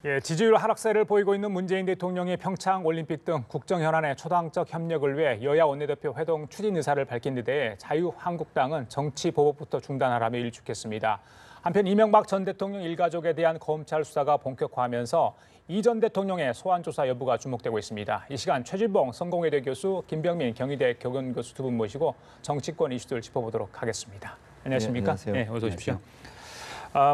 예, 지지율 하락세를 보이고 있는 문재인 대통령이 평창 올림픽 등 국정 현안의 초당적 협력을 위해 여야 원내대표 회동 추진 의사를 밝힌 데 대해 자유한국당은 정치 보복부터 중단하라며 일축했습니다. 한편 이명박 전 대통령 일가족에 대한 검찰 수사가 본격화하면서 이 전 대통령의 소환 조사 여부가 주목되고 있습니다. 이 시간 최진봉 성공회대 교수, 김병민 경희대 교건 교수 두 분 모시고 정치권 이슈들 짚어보도록 하겠습니다. 안녕하십니까? 네, 안녕하세요. 네, 어서 오십시오.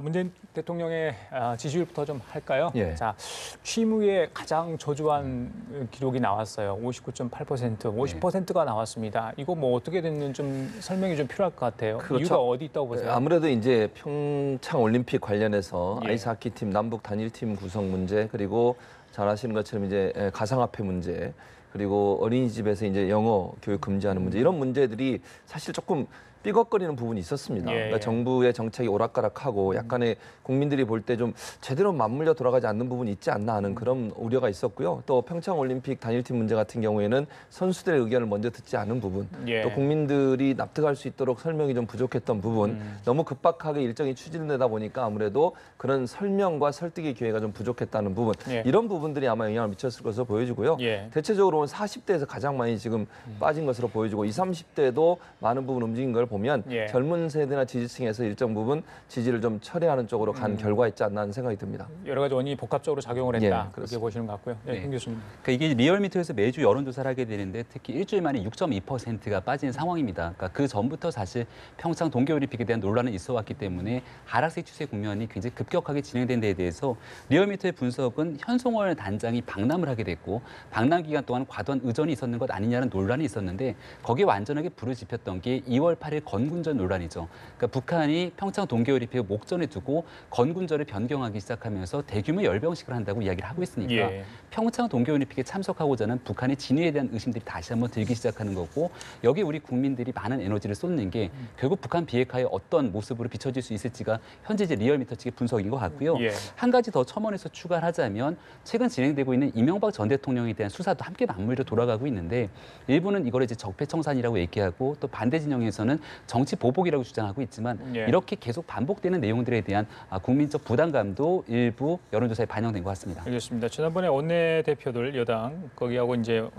문재인 대통령의 지지율부터 좀 할까요? 예. 자, 취임 후에 가장 저조한 기록이 나왔어요. 59.8%, 50%가 나왔습니다. 이거 뭐 어떻게 됐는지 좀 설명이 좀 필요할 것 같아요. 그렇죠. 이유가 어디 있다고 보세요? 아무래도 이제 평창 올림픽 관련해서 예. 아이스하키팀 남북 단일팀 구성 문제, 그리고 잘 아시는 것처럼 이제 가상화폐 문제, 그리고 어린이집에서 이제 영어 교육 금지하는 문제, 이런 문제들이 사실 조금 삐걱거리는 부분이 있었습니다. 예. 그러니까 정부의 정책이 오락가락하고 약간의 국민들이 볼 때 좀 제대로 맞물려 돌아가지 않는 부분이 있지 않나 하는 그런 우려가 있었고요. 또 평창올림픽 단일팀 문제 같은 경우에는 선수들의 의견을 먼저 듣지 않은 부분, 예. 또 국민들이 납득할 수 있도록 설명이 좀 부족했던 부분, 너무 급박하게 일정이 추진되다 보니까 아무래도 그런 설명과 설득의 기회가 좀 부족했다는 부분, 예. 이런 부분들이 아마 영향을 미쳤을 것으로 보여지고요. 예. 대체적으로는 40대에서 가장 많이 지금 빠진 것으로 보여지고 20, 30대도 많은 부분 움직인 걸 보면 예. 젊은 세대나 지지층에서 일정 부분 지지를 좀 철회하는 쪽으로 간 결과였지 않나 하는 생각이 듭니다. 여러 가지 원인이 복합적으로 작용을 했다. 예, 그렇게 그렇습니다. 보시는 것 같고요. 네, 네. 김 교수님. 그러니까 이게 리얼미터에서 매주 여론조사를 하게 되는데 특히 일주일 만에 6.2%가 빠진 상황입니다. 그러니까 그 전부터 사실 평창 동계올림픽에 대한 논란은 있어 왔기 때문에 하락세 추세 국면이 굉장히 급격하게 진행된 데에 대해서 리얼미터의 분석은 현송월 단장이 방남을 하게 됐고 방남 기간 동안 과도한 의전이 있었는 것 아니냐는 논란이 있었는데 거기에 완전하게 불을 지폈던 게 2월 8일 건군전 논란이죠. 그러니까 북한이 평창 동계올림픽을 목전에 두고 건군전을 변경하기 시작하면서 대규모 열병식을 한다고 이야기를 하고 있으니까 예. 평창 동계올림픽에 참석하고자 하는 북한의 진위에 대한 의심들이 다시 한번 들기 시작하는 거고 여기 우리 국민들이 많은 에너지를 쏟는 게 결국 북한 비핵화에 어떤 모습으로 비춰질 수 있을지가 현재 이제 리얼미터 측의 분석인 것 같고요. 예. 한 가지 더 첨언해서 추가를 하자면 최근 진행되고 있는 이명박 전 대통령에 대한 수사도 함께 맞물려 돌아가고 있는데 일부는 이걸 이제 적폐청산이라고 얘기하고 또 반대 진영에서는 정치 보복이라고 주장하고 있지만 예. 이렇게 계속 반복되는 내용들에 대한 국민적 부담감도 일부 여론조사에 반영된 것 같습니다. 알겠습니다. 지난번에 원내대표들 여당 거기하고 이제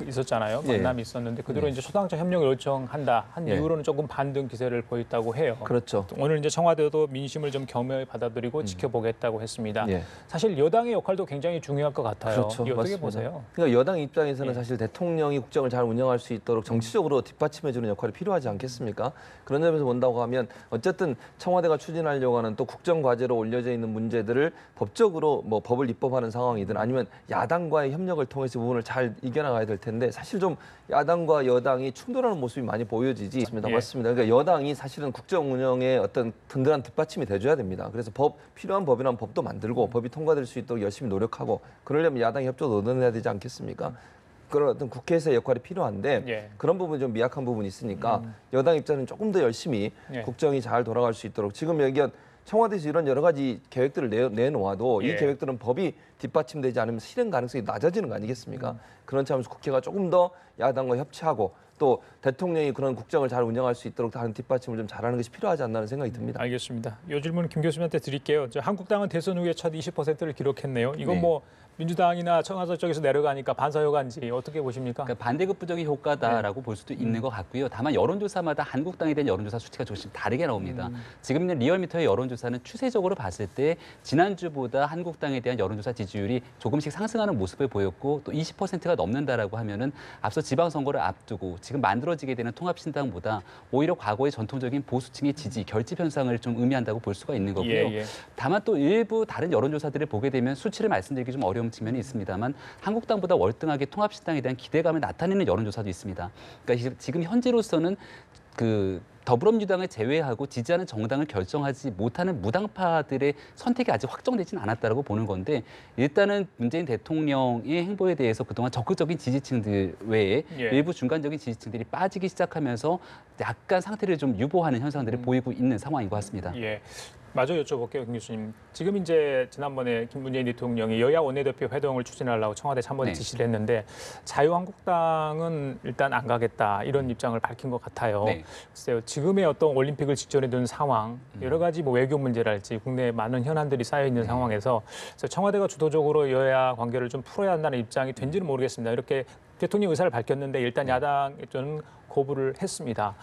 있었잖아요. 예. 만남이 있었는데 그대로 이제 초당적 협력을 요청한다 한 예. 이후로는 조금 반등 기세를 보였다고 해요. 그렇죠. 오늘 이제 청와대도 민심을 좀 겸허히 받아들이고 지켜보겠다고 했습니다. 예. 사실 여당의 역할도 굉장히 중요할 것 같아요. 그렇죠. 이거 어떻게 맞습니다. 보세요? 그러니까 여당 입장에서는 예. 사실 대통령이 국정을 잘 운영할 수 있도록 정치적으로 뒷받침해주는 역할이 필요하지 않겠습니까? 그런 점에서 본다고 하면 어쨌든 청와대가 추진하려고 하는 또 국정과제로 올려져 있는 문제들을 법적으로 뭐 법을 입법하는 상황이든 아니면 야당과의 협력을 통해서 부분을 잘 이겨나가야 될 텐데 사실 좀 야당과 여당이 충돌하는 모습이 많이 보여지지 있습니다. 예. 맞습니다. 그러니까 여당이 사실은 국정 운영에 어떤 든든한 뒷받침이 돼줘야 됩니다. 그래서 필요한 법이라면 법도 만들고 법이 통과될 수 있도록 열심히 노력하고 그러려면 야당의 협조도 얻어내야 되지 않겠습니까? 그런 어떤 국회에서의 역할이 필요한데 예. 그런 부분이 좀 미약한 부분이 있으니까 여당 입장은 조금 더 열심히 예. 국정이 잘 돌아갈 수 있도록 지금 얘기한 청와대에서 이런 여러 가지 계획들을 내놓아도 예. 이 계획들은 법이 뒷받침되지 않으면 실행 가능성이 낮아지는 거 아니겠습니까? 그런 차원에서 국회가 조금 더 야당과 협치하고 또 대통령이 그런 국정을 잘 운영할 수 있도록 다른 뒷받침을 좀 잘하는 것이 필요하지 않나 하는 생각이 듭니다. 알겠습니다. 이 질문 김 교수님한테 드릴게요. 한국당은 대선 후에 첫 20%를 기록했네요. 이건 네. 뭐 민주당이나 청와대 쪽에서 내려가니까 반사효과인지 어떻게 보십니까? 그러니까 반대급부적인 효과다라고 볼 수도 있는 것 같고요. 다만 여론조사마다 한국당에 대한 여론조사 수치가 조금씩 다르게 나옵니다. 지금 있는 리얼미터의 여론조사는 추세적으로 봤을 때 지난주보다 한국당에 대한 여론조사 지지율이 조금씩 상승하는 모습을 보였고 또 20%가 넘는다라고 하면은 앞서 지방선거를 앞두고 지금 만들어지게 되는 통합신당보다 오히려 과거의 전통적인 보수층의 지지, 결집 현상을 좀 의미한다고 볼 수가 있는 거고요. 예, 예. 다만 또 일부 다른 여론조사들을 보게 되면 수치를 말씀드리기 좀 어려운 측면이 있습니다만 한국당보다 월등하게 통합신당에 대한 기대감을 나타내는 여론조사도 있습니다. 그러니까 지금 현재로서는 더불어민주당을 제외하고 지지하는 정당을 결정하지 못하는 무당파들의 선택이 아직 확정되지는 않았다고 보는 건데 일단은 문재인 대통령의 행보에 대해서 그동안 적극적인 지지층들 외에 예. 일부 중간적인 지지층들이 빠지기 시작하면서 약간 상태를 좀 유보하는 현상들을 보이고 있는 상황인 것 같습니다. 예. 마저 여쭤볼게요, 김 교수님. 지금 이제 지난번에 문재인 대통령이 여야 원내대표 회동을 추진하려고 청와대 참모에 네. 지시를 했는데 자유한국당은 일단 안 가겠다 이런 입장을 밝힌 것 같아요. 네. 글쎄요, 지금의 어떤 올림픽을 직전에 둔 상황, 여러 가지 뭐 외교 문제랄지 국내에 많은 현안들이 쌓여 있는 상황에서 청와대가 주도적으로 여야 관계를 좀 풀어야 한다는 입장이 된지는 모르겠습니다. 이렇게 대통령 의사를 밝혔는데 일단 야당이 좀 거부를 했습니다.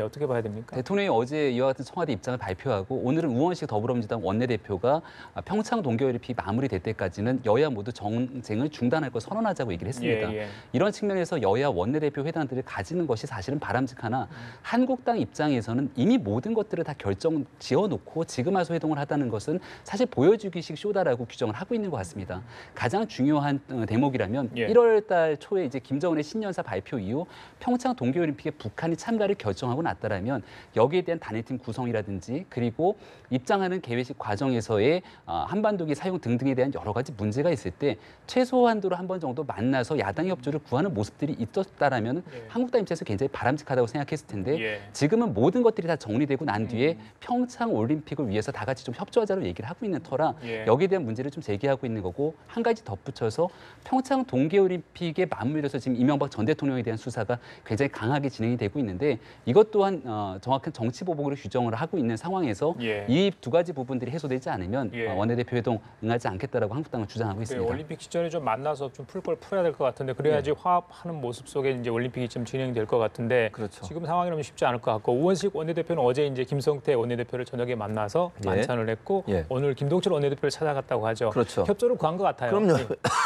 어떻게 봐야 됩니까? 대통령이 어제 이와 같은 청와대 입장을 발표하고 오늘은 우원식 더불어민주당 원내대표가 평창 동계올림픽이 마무리될 때까지는 여야 모두 정쟁을 중단할 걸 선언하자고 얘기를 했습니다. 이런 측면에서 여야 원내대표 회담들을 가지는 것이 사실은 바람직하나 한국당 입장에서는 이미 모든 것들을 다 결정 지어놓고 지금 와서 회동을 하다는 것은 사실 보여주기식 쇼다라고 규정을 하고 있는 것 같습니다. 가장 중요한 대목이라면 1월 달 초에 이제 김정은의 신년사 발표 이후 평창 동계올림픽에 북한이 참가를 결정하고 났다라면 여기에 대한 단일팀 구성이라든지 그리고 입장하는 개회식 과정에서의 한반도기 사용 등등에 대한 여러 가지 문제가 있을 때 최소한도로 한 번 정도 만나서 야당 협조를 구하는 모습들이 있었다라면 한국당 입장에서 굉장히 바람직하다고 생각했을 텐데 지금은 모든 것들이 다 정리되고 난 뒤에 평창 올림픽을 위해서 다 같이 좀 협조하자로 얘기를 하고 있는 터라 여기에 대한 문제를 좀 제기하고 있는 거고 한 가지 덧붙여서 평창 동계올림픽에 맞물려서 지금 이명박 전 대통령에 대한 수사가 굉장히 강하게 진행이 되고 있는데 이것 또한 정확한 정치 보복으로 규정을 하고 있는 상황에서 이 두 가지 부분들이 해소되지 않으면 원내대표 회동 응하지 않겠다라고 한국당은 주장하고 있습니다. 올림픽 직전에 좀 만나서 좀 풀 걸 풀어야 될 것 같은데 그래야지 화합하는 모습 속에 이제 올림픽이 좀 진행될 것 같은데 지금 상황이라면 쉽지 않을 것 같고 우원식 원내대표는 어제 이제 김성태 원내대표를 저녁에 만나서 만찬을 했고 오늘 김동철 원내대표를 찾아갔다고 하죠. 협조를 구한 것 같아요. 그럼요.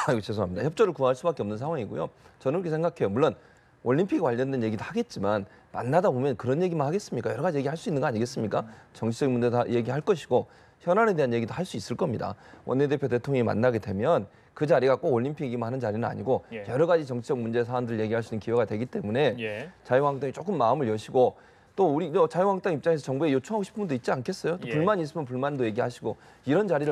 아이고, 죄송합니다. 협조를 구할 수밖에 없는 상황이고요. 저는 그렇게 생각해요. 물론 올림픽 관련된 얘기도 하겠지만 만나다 보면 그런 얘기만 하겠습니까? 여러 가지 얘기할 수 있는 거 아니겠습니까? 정치적인 문제 다 얘기할 것이고 현안에 대한 얘기도 할 수 있을 겁니다. 원내대표 대통령이 만나게 되면 그 자리가 꼭 올림픽이기만 하는 자리는 아니고 여러 가지 정치적 문제 사안들을 얘기할 수 있는 기회가 되기 때문에 자유한국당이 조금 마음을 여시고 또 우리 자유한국당 입장에서 정부에 요청하고 싶은 분도 있지 않겠어요? 또 불만이 있으면 불만도 얘기하시고 이런 자리를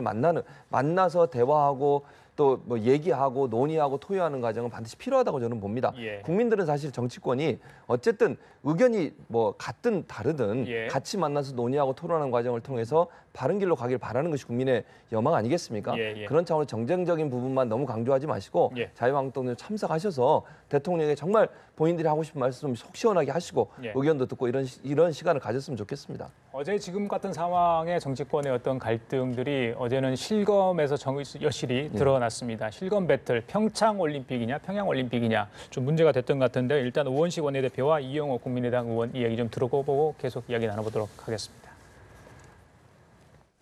만나서 대화하고 또 뭐 얘기하고 논의하고 토의하는 과정은 반드시 필요하다고 저는 봅니다. 국민들은 사실 정치권이 어쨌든 의견이 뭐 같든 다르든 같이 만나서 논의하고 토론하는 과정을 통해서 바른 길로 가길 바라는 것이 국민의 여망 아니겠습니까? 그런 차원에서 정쟁적인 부분만 너무 강조하지 마시고 자유한국당도 참석하셔서 대통령에게 정말 본인들이 하고 싶은 말씀 속 시원하게 하시고 의견도 듣고 이런 시간을 가졌으면 좋겠습니다. 어제 지금 같은 상황의 정치권의 어떤 갈등들이 어제는 실검에서 여실히 드러났습니다. 실검 배틀 평창 올림픽이냐 평양 올림픽이냐 좀 문제가 됐던 것 같은데 일단 우원식 원내대표와 이영호 국민의당 의원 이야기 좀 들어보고 계속 이야기 나눠보도록 하겠습니다.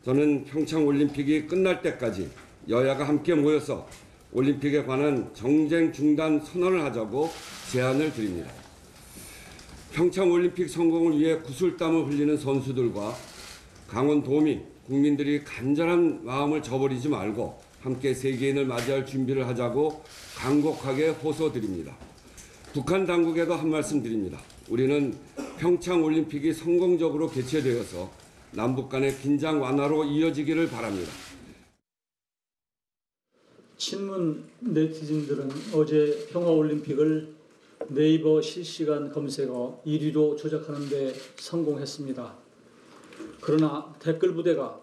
저는 평창 올림픽이 끝날 때까지 여야가 함께 모여서 올림픽에 관한 정쟁 중단 선언을 하자고 제안을 드립니다. 평창 올림픽 성공을 위해 구슬땀을 흘리는 선수들과 강원도민, 국민들이 간절한 마음을 저버리지 말고 함께 세계인을 맞이할 준비를 하자고 간곡하게 호소드립니다. 북한 당국에도 한 말씀 드립니다. 우리는 평창 올림픽이 성공적으로 개최되어서 남북 간의 긴장 완화로 이어지기를 바랍니다. 친문 네티즌들은 어제 평화올림픽을 네이버 실시간 검색어 1위로 조작하는 데 성공했습니다. 그러나 댓글 부대가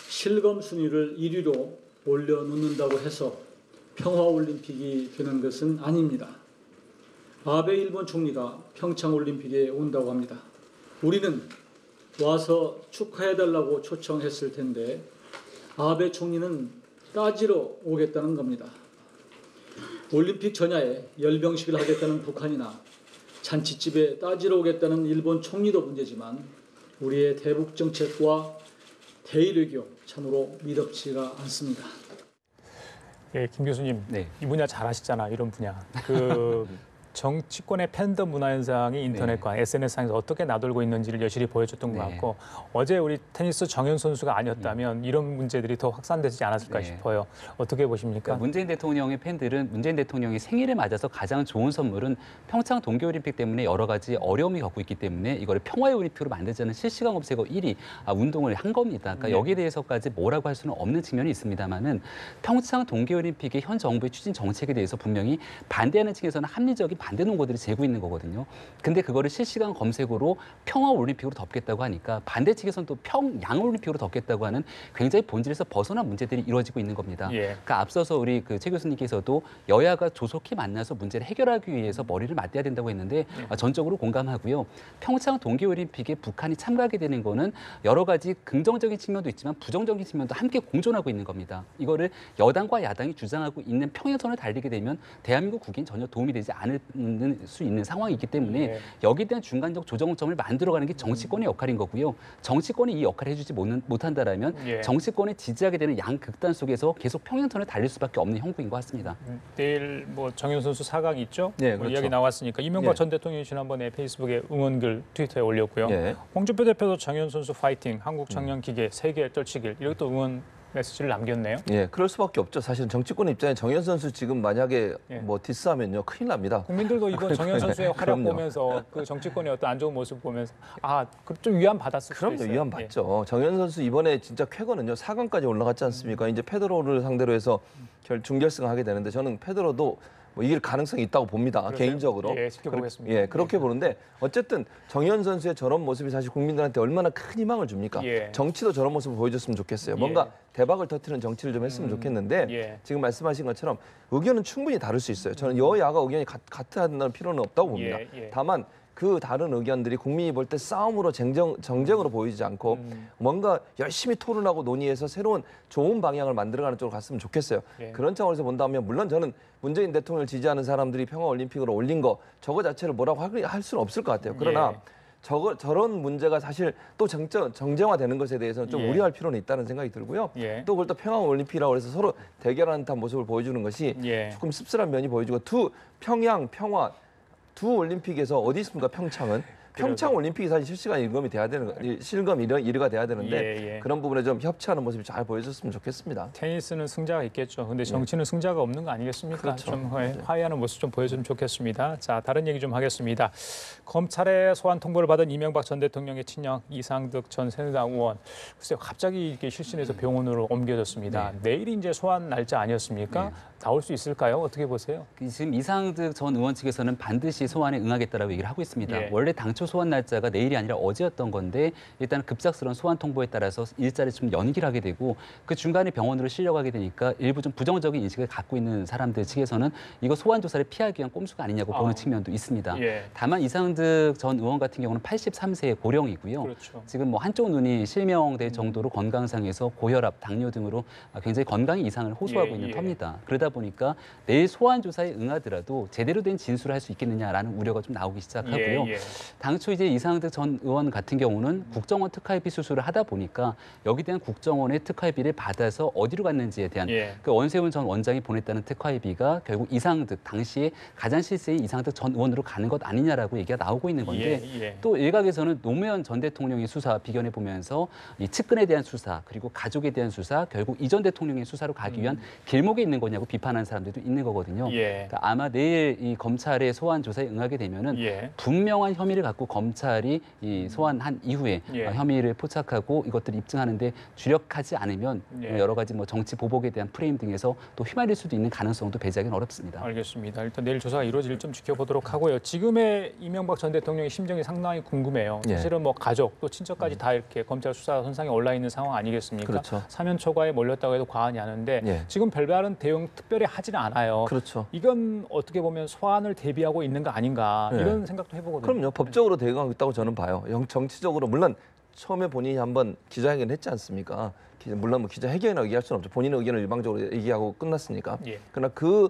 실검 순위를 1위로 올려놓는다고 해서 평화올림픽이 되는 것은 아닙니다. 아베 일본 총리가 평창올림픽에 온다고 합니다. 우리는 와서 축하해달라고 초청했을 텐데 아베 총리는 따지러 오겠다는 겁니다. 올림픽 전야에 열병식을 하겠다는 북한이나 잔치집에 따지러 오겠다는 일본 총리도 문제지만 우리의 대북 정책과 대일 외교 참으로 미덥지가 않습니다. 김 교수님, 이 분야 잘 아시잖아, 이런 분야. 정치권의 팬덤 문화 현상이 인터넷과 SNS상에서 어떻게 나돌고 있는지를 여실히 보여줬던 것 같고 어제 우리 테니스 정현 선수가 아니었다면 이런 문제들이 더 확산되지 않았을까 싶어요. 어떻게 보십니까? 그러니까 문재인 대통령의 팬들은 문재인 대통령이 생일을 맞아서 가장 좋은 선물은 평창 동계올림픽 때문에 여러 가지 어려움이 겪고 있기 때문에 이거를 평화의 올림픽으로 만들자는 실시간 검색어 1위 운동을 한 겁니다. 그러니까 여기에 대해서까지 뭐라고 할 수는 없는 측면이 있습니다만은 평창 동계올림픽의 현 정부의 추진 정책에 대해서 분명히 반대하는 층에서는 합리적인 반대 논거들이 재고 있는 거거든요. 근데 그거를 실시간 검색으로 평화 올림픽으로 덮겠다고 하니까 반대 측에서는 또 평양 올림픽으로 덮겠다고 하는 굉장히 본질에서 벗어난 문제들이 이루어지고 있는 겁니다. 예. 그러니까 앞서서 우리 그 최 교수님께서도 여야가 조속히 만나서 문제를 해결하기 위해서 머리를 맞대야 된다고 했는데 전적으로 공감하고요. 평창 동계올림픽에 북한이 참가하게 되는 거는 여러 가지 긍정적인 측면도 있지만 부정적인 측면도 함께 공존하고 있는 겁니다. 이거를 여당과 야당이 주장하고 있는 평행선을 달리게 되면 대한민국 국익엔 전혀 도움이 되지 않을 수 있는 상황이기 때문에 예. 여기에 대한 중간적 조정점을 만들어가는 게 정치권의 역할인 거고요. 정치권이 이 역할을 해주지 못한다라면 예. 정치권에 지지하게 되는 양 극단 속에서 계속 평행선을 달릴 수밖에 없는 형국인 것 같습니다. 내일 뭐 정현 선수 4강 있죠? 네, 뭐 그렇죠. 이야기 나왔으니까 이명박 예. 전 대통령이 지난번에 페이스북에 응원글 트위터에 올렸고요. 예. 홍준표 대표도 정현 선수 파이팅, 한국 청년 기계 세계 떨치길 이렇게 또 응원 메시지를 남겼네요. 예, 그럴 수밖에 없죠. 사실은 정치권 입장에 정현 선수 지금 만약에 예. 뭐 디스하면요 큰일 납니다. 국민들도 이번 정현 선수의 활약 그럼요. 보면서 그 정치권의 어떤 안 좋은 모습 보면서 좀 위안 받았을 수도 그럼요, 있어요. 위안 받죠. 정현 선수 이번에 진짜 쾌거는요 4강까지 올라갔지 않습니까? 이제 페드로를 상대로 해서 준결승하게 되는데 저는 페드로도 뭐 이길 가능성이 있다고 봅니다. 그러세요? 개인적으로. 예, 지켜보겠습니다. 예, 그렇게 보는데 어쨌든 정현 선수의 저런 모습이 사실 국민들한테 얼마나 큰 희망을 줍니까? 예. 정치도 저런 모습을 보여줬으면 좋겠어요. 예. 뭔가 대박을 터트리는 정치를 좀 했으면 좋겠는데 예. 지금 말씀하신 것처럼 의견은 충분히 다를 수 있어야 저는 여야가 의견이 같다는 필요는 없다고 봅니다. 예, 예. 다만 그 다른 의견들이 국민이 볼 때 싸움으로 정쟁으로 보이지 않고 뭔가 열심히 토론하고 논의해서 새로운 좋은 방향을 만들어가는 쪽으로 갔으면 좋겠어요. 예. 그런 차원에서 본다면 물론 저는 문재인 대통령을 지지하는 사람들이 평화올림픽으로 올린 거 저거 자체를 뭐라고 할 수는 없을 것 같아요. 그러나 예. 저런 문제가 사실 또 정쟁화되는 것에 대해서는 좀 예. 우려할 필요는 있다는 생각이 들고요. 예. 또 그걸 또 평화올림픽이라고 해서 서로 대결하는 듯한 모습을 보여주는 것이 예. 조금 씁쓸한 면이 보여지고 평화 두 올림픽에서 어디 있습니까? 평창은 평창 올림픽이 사실 실시간 일검이 돼야 되는 실검 1위가 돼야 되는데 예, 예. 그런 부분에 좀 협치하는 모습이 잘 보여줬으면 좋겠습니다. 테니스는 승자가 있겠죠. 근데 정치는 승자가 없는 거 아니겠습니까? 그렇죠. 좀 화해하는 모습 좀 보여주면 좋겠습니다. 자, 다른 얘기 좀 하겠습니다. 검찰의 소환 통보를 받은 이명박 전 대통령의 친형 이상득 전 새누리당 의원. 글쎄요, 갑자기 이렇게 실신해서 병원으로 옮겨졌습니다. 내일이 이제 소환 날짜 아니었습니까? 나올 수 있을까요? 어떻게 보세요? 지금 이상득 전 의원 측에서는 반드시 소환에 응하겠다라고 얘기를 하고 있습니다. 예. 원래 당초 소환 날짜가 내일이 아니라 어제였던 건데 일단 급작스러운 소환 통보에 따라서 일자를 좀 연기를 하게 되고 그 중간에 병원으로 실려가게 되니까 일부 좀 부정적인 인식을 갖고 있는 사람들 측에서는 이거 소환 조사를 피하기 위한 꼼수가 아니냐고 보는 측면도 있습니다. 예. 다만 이상득 전 의원 같은 경우는 83세의 고령이고요. 그렇죠. 지금 뭐 한쪽 눈이 실명될 정도로 건강상에서 고혈압, 당뇨 등으로 굉장히 건강에 이상을 호소하고 예, 있는 예. 터입니다. 그러다 보니까 내일 소환 조사에 응하더라도 제대로 된 진술을 할 수 있겠느냐라는 우려가 좀 나오기 시작하고요. 예. 당초 이제 이상득 전 의원 같은 경우는 국정원 특활비 수술을 하다 보니까 여기 대한 국정원의 특활비를 받아서 어디로 갔는지에 대한 예. 그 원세훈 전 원장이 보냈다는 특활비가 결국 이상득 당시에 가장 실세인 이상득 전 의원으로 가는 것 아니냐라고 얘기가 나오고 있는 건데 예. 또 일각에서는 노무현 전 대통령의 수사 비견해 보면서 이 측근에 대한 수사 그리고 가족에 대한 수사 결국 이 전 대통령의 수사로 가기 위한 길목에 있는 거냐고 비판하는 사람들도 있는 거거든요. 예. 그러니까 아마 내일 이 검찰의 소환 조사에 응하게 되면은 예. 분명한 혐의를 갖고 검찰이 이 소환한 이후에 예. 혐의를 포착하고 이것들을 입증하는데 주력하지 않으면 예. 여러 가지 뭐 정치 보복에 대한 프레임 등에서 또 휘말릴 수도 있는 가능성도 배제하기는 어렵습니다. 알겠습니다. 일단 내일 조사가 이루어질 좀 지켜보도록 하고요. 지금의 이명박 전 대통령의 심정이 상당히 궁금해요. 예. 사실은 뭐 가족 또 친척까지 다 이렇게 검찰 수사 선상에 올라 있는 상황 아니겠습니까? 그렇죠. 사면 초과에 몰렸다고 해도 과언이 아닌데 예. 지금 별다른 대응 특별히 하지는 않아요. 그렇죠. 이건 어떻게 보면 소환을 대비하고 있는 거 아닌가 예. 이런 생각도 해보거든요. 그럼요. 법적으로 대응하고 있다고 저는 봐요. 정치적으로 물론 처음에 본인이 한번 기자회견 했지 않습니까? 물론 뭐 기자회견이라고 얘기할 수는 없죠. 본인의 의견을 일방적으로 얘기하고 끝났으니까. 예. 그러나 그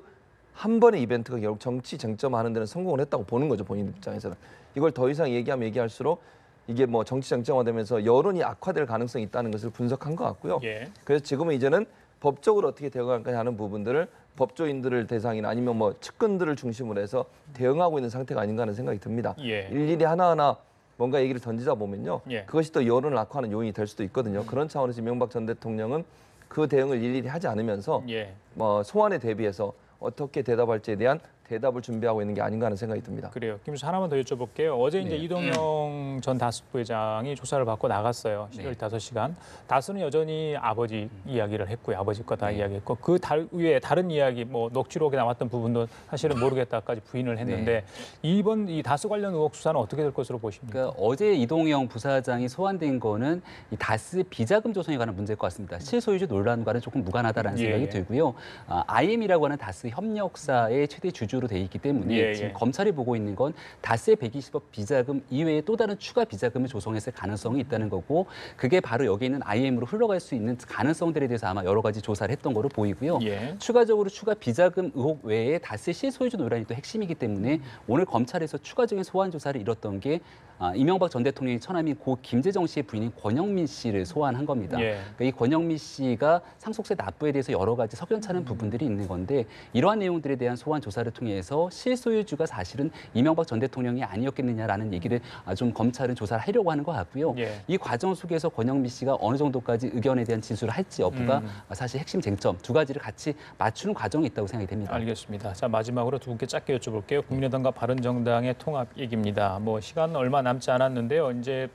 한 번의 이벤트가 결국 정치 쟁점화하는 데는 성공을 했다고 보는 거죠. 본인 입장에서는. 이걸 더 이상 얘기하면 얘기할수록 이게 뭐 정치 쟁점화되면서 여론이 악화될 가능성이 있다는 것을 분석한 것 같고요. 예. 그래서 지금은 이제는 법적으로 어떻게 대응할까 하는 부분들을 법조인들을 대상이나 아니면 뭐 측근들을 중심으로 해서 대응하고 있는 상태가 아닌가 하는 생각이 듭니다. 예. 일일이 하나하나 뭔가 얘기를 던지다 보면요. 예. 그것이 또 여론을 악화하는 요인이 될 수도 있거든요. 그런 차원에서 이명박 전 대통령은 그 대응을 일일이 하지 않으면서 예. 뭐 소환에 대비해서 어떻게 대답할지에 대한 대답을 준비하고 있는 게 아닌가 하는 생각이 듭니다. 그래요. 김수 하나만 더 여쭤볼게요. 어제 이제 이동영 전 다스 부회장이 조사를 받고 나갔어요. 15시간. 다스는 여전히 아버지 이야기를 했고요. 아버지 거다 이야기했고 그 위에 다른 이야기 뭐 녹취록에 나왔던 부분도 사실은 모르겠다까지 부인을 했는데 이번 이 다스 관련 의혹 수사는 어떻게 될 것으로 보십니까? 그러니까 어제 이동영 부사장이 소환된 거는 이 다스 비자금 조성에 관한 문제일 것 같습니다. 실소유주 논란과는 조금 무관하다라는 생각이 들고요. IM이라고 하는 다스 협력사의 최대 주주로 돼 있기 때문에 지금 검찰이 보고 있는 건 다스의 120억 비자금 이외에 또 다른 추가 비자금을 조성했을 가능성이 있다는 거고 그게 바로 여기 있는 IM으로 흘러갈 수 있는 가능성들에 대해서 아마 여러 가지 조사를 했던 거로 보이고요. 추가적으로 추가 비자금 의혹 외에 다스의 실소유주 논란이 또 핵심이기 때문에 오늘 검찰에서 추가적인 소환 조사를 이뤘던 게 이명박 전 대통령의 처남인 고 김재정 씨의 부인인 권영민 씨를 소환한 겁니다. 그러니까 이 권영민 씨가 상속세 납부에 대해서 여러 가지 석연찮은 부분들이 있는 건데 이러한 내용들에 대한 소환 조사를 통해서 실소유주가 사실은 이명박 전 대통령이 아니었겠느냐라는 얘기를 좀 검찰은 조사를 하려고 하는 것 같고요. 이 과정 속에서 권영민 씨가 어느 정도까지 의견에 대한 진술을 할지 여부가 사실 핵심 쟁점 두 가지를 같이 맞추는 과정이 있다고 생각이 됩니다. 알겠습니다. 자 마지막으로 두 분께 짧게 여쭤볼게요. 국민의당과 바른정당의 통합 얘기입니다. 뭐 시간 얼마 남지 않았는데요. 이제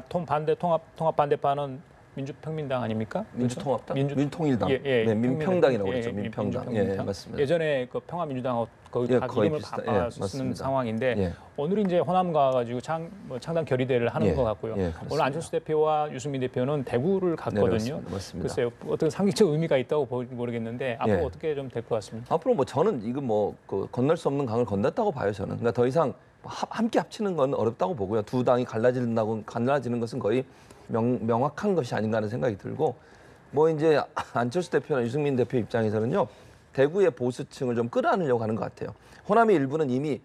통합 반대파는 민주평민당 아닙니까? 민주통합당? 민통일당. 네, 민평당이라고 그러죠. 민평당. 예, 맞습니다. 예전에 그 평화민주당하고 거의 다 이름을 바꿔 쓰는 상황인데 오늘 이제 호남 가가지고 창당 결의대를 하는 것 같고요. 오늘 안철수 대표와 유승민 대표는 대구를 갔거든요. 맞습니다. 글쎄요, 어떤 상징적 의미가 있다고 모르겠는데 앞으로 어떻게 좀 될 것 같습니다. 앞으로 뭐 저는 이거 뭐 건널 수 없는 강을 건넜다고 봐요. 저는. 그러니까 더 이상 함께 합치는 건 어렵다고 보고요. 두 당이 갈라지는 것은 거의 명확한 것이 아닌가 하는 생각이 들고 뭐 이제 안철수 대표나 유승민 대표 입장에서는요. 대구의 보수층을 좀 끌어안으려고 하는 것 같아요. 호남의 일부는 이미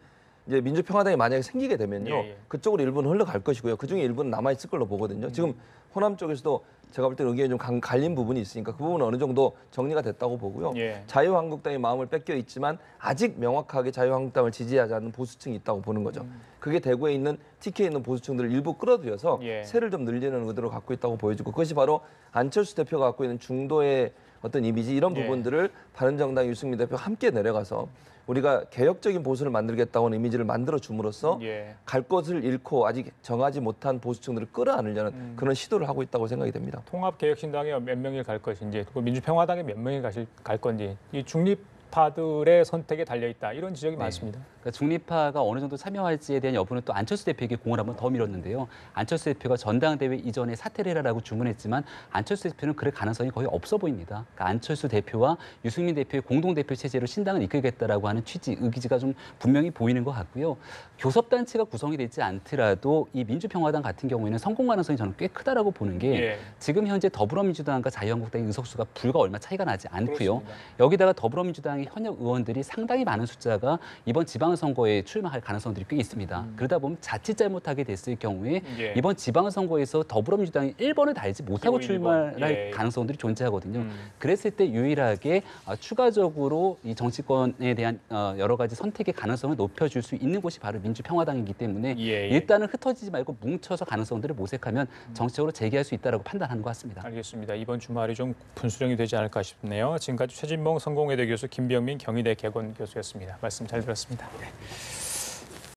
이제 민주평화당이 만약에 생기게 되면요. 그쪽으로 일부는 흘러갈 것이고요. 그중에 일부는 남아있을 걸로 보거든요. 지금 호남 쪽에서도 제가 볼 때 의견이 좀 갈린 부분이 있으니까 그 부분은 어느 정도 정리가 됐다고 보고요. 자유한국당의 마음을 뺏겨 있지만 아직 명확하게 자유한국당을 지지하지 않는 보수층이 있다고 보는 거죠. 그게 대구에 있는 TK에 있는 보수층들을 일부 끌어들여서 세를 좀 늘리는 의도를 갖고 있다고 보여지고 그것이 바로 안철수 대표가 갖고 있는 중도의 어떤 이미지 이런 부분들을 바른정당 유승민 대표가 함께 내려가서 우리가 개혁적인 보수를 만들겠다고 하는 이미지를 만들어 줌으로써 갈 곳을 잃고 아직 정하지 못한 보수층들을 끌어안으려는 그런 시도를 하고 있다고 생각이 됩니다. 통합개혁신당에 몇 명이 갈 것인지 또 민주평화당에 몇 명이 갈 건지 이 중립파들의 선택에 달려있다 이런 지적이 많습니다. 그러니까 중립파가 어느 정도 참여할지에 대한 여부는 또 안철수 대표에게 공을 한번 더 밀었는데요. 안철수 대표가 전당대회 이전에 사퇴를 해라라고 주문했지만 안철수 대표는 그럴 가능성이 거의 없어 보입니다. 그러니까 안철수 대표와 유승민 대표의 공동대표 체제로 신당을 이끌겠다라고 하는 취지, 의지가 좀 분명히 보이는 것 같고요. 교섭단체가 구성이 되지 않더라도 이 민주평화당 같은 경우에는 성공 가능성이 저는 꽤 크다라고 보는 게 지금 현재 더불어민주당과 자유한국당의 의석수가 불과 얼마 차이가 나지 않고요. 여기다가 더불어민주당의 현역 의원들이 상당히 많은 숫자가 이번 지방선거에 출마할 가능성들이 꽤 있습니다. 그러다 보면 자칫 잘못하게 됐을 경우에 이번 지방선거에서 더불어민주당이 1번을 달지 못하고 출마할 가능성들이 존재하거든요. 그랬을 때 유일하게 추가적으로 이 정치권에 대한 여러 가지 선택의 가능성을 높여줄 수 있는 곳이 바로 민주평화당이기 때문에 일단은 흩어지지 말고 뭉쳐서 가능성들을 모색하면 정치적으로 재개할 수 있다고 판단하는 것 같습니다. 알겠습니다. 이번 주말이 좀 분수령이 되지 않을까 싶네요. 지금까지 최진봉 성공회대 교수, 김병민 경희대 개건 교수였습니다. 말씀 잘 들었습니다.